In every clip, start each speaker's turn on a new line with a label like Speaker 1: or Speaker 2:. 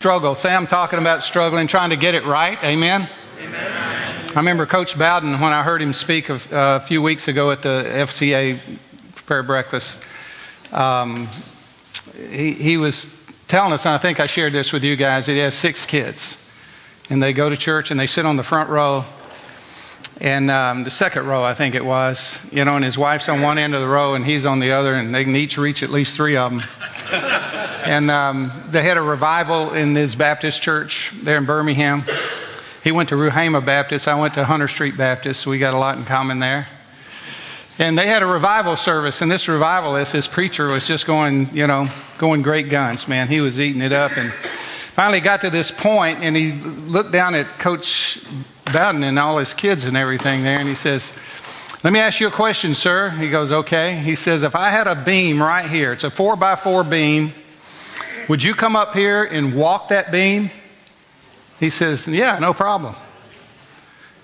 Speaker 1: struggle. Say I'm talking about struggling, trying to get it right. Amen? Amen. I remember Coach Bowden, when I heard him speak a few weeks ago at the FCA prayer breakfast, he was telling us, and I think I shared this with you guys, he has 6 kids. And they go to church and they sit on the front row, and the second row, I think it was, and his wife's on one end of the row and he's on the other, and they can each reach at least 3 of them. And they had a revival in this Baptist church there in Birmingham. He went to Ruhama Baptist. I went to Hunter Street Baptist, so we got a lot in common there. And they had a revival service, and this revivalist, this preacher, was just going great guns, man. He was eating it up, and finally got to this point, and he looked down at Coach Bowden and all his kids and everything there, and he says, "Let me ask you a question, sir." He goes, "Okay." He says, "If I had a beam right here, it's a 4x4 beam, would you come up here and walk that beam?" He says, "Yeah, no problem."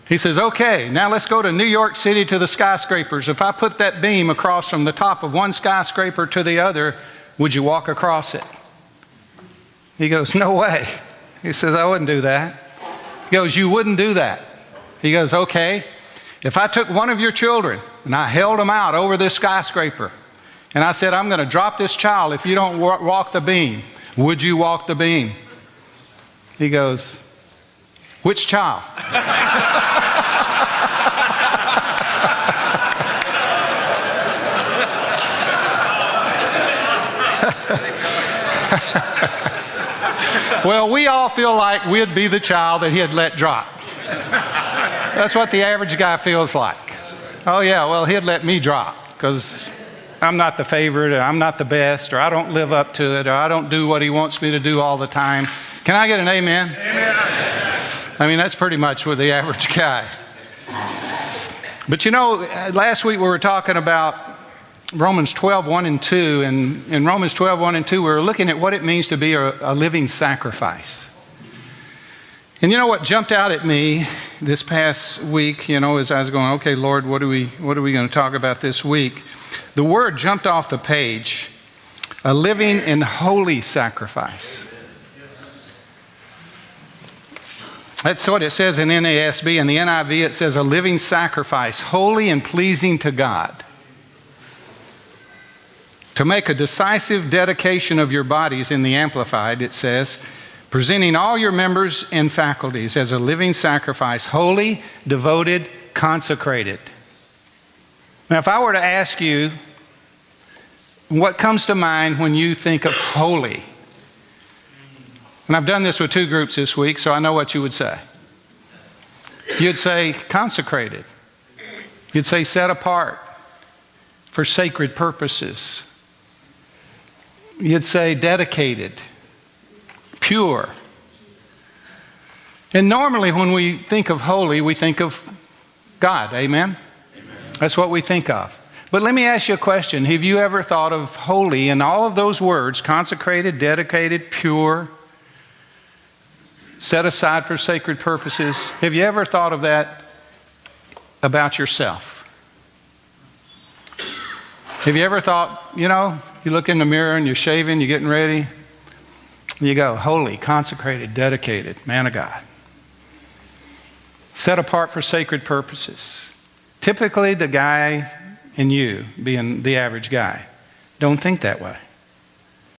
Speaker 1: He says, "Okay, now let's go to New York City to the skyscrapers. If I put that beam across from the top of one skyscraper to the other, would you walk across it?" He goes, "No way." He says, "I wouldn't do that." He goes, "You wouldn't do that?" He goes, "Okay, if I took one of your children and I held them out over this skyscraper and I said, I'm going to drop this child if you don't walk the beam, would you walk the beam?" He goes, "Which child?" Well, we all feel like we'd be the child that he had let drop. That's what the average guy feels like. Oh yeah, well, he'd let me drop because I'm not the favorite, or I'm not the best, or I don't live up to it, or I don't do what he wants me to do all the time. Can I get an amen? Amen. I mean, that's pretty much with the average guy. But last week we were talking about Romans 12:1 and 2, and in Romans 12:1 and 2, we were looking at what it means to be a living sacrifice. And what jumped out at me this past week, as I was going, okay, Lord, what are we going to talk about this week? The word jumped off the page, a living and holy sacrifice. That's what it says in NASB. In the NIV, it says a living sacrifice, holy and pleasing to God. To make a decisive dedication of your bodies, in the Amplified, it says, presenting all your members and faculties as a living sacrifice, holy, devoted, consecrated. Now, if I were to ask you, what comes to mind when you think of holy? And I've done this with 2 groups this week, so I know what you would say. You'd say consecrated. You'd say set apart for sacred purposes. You'd say dedicated, pure. And normally when we think of holy, we think of God. Amen? That's what we think of. But let me ask you a question. Have you ever thought of holy in all of those words, consecrated, dedicated, pure, set aside for sacred purposes? Have you ever thought of that about yourself? Have you ever thought, you look in the mirror and you're shaving, you're getting ready, you go, holy, consecrated, dedicated, man of God. Set apart for sacred purposes. Typically, the guy and you, being the average guy, don't think that way.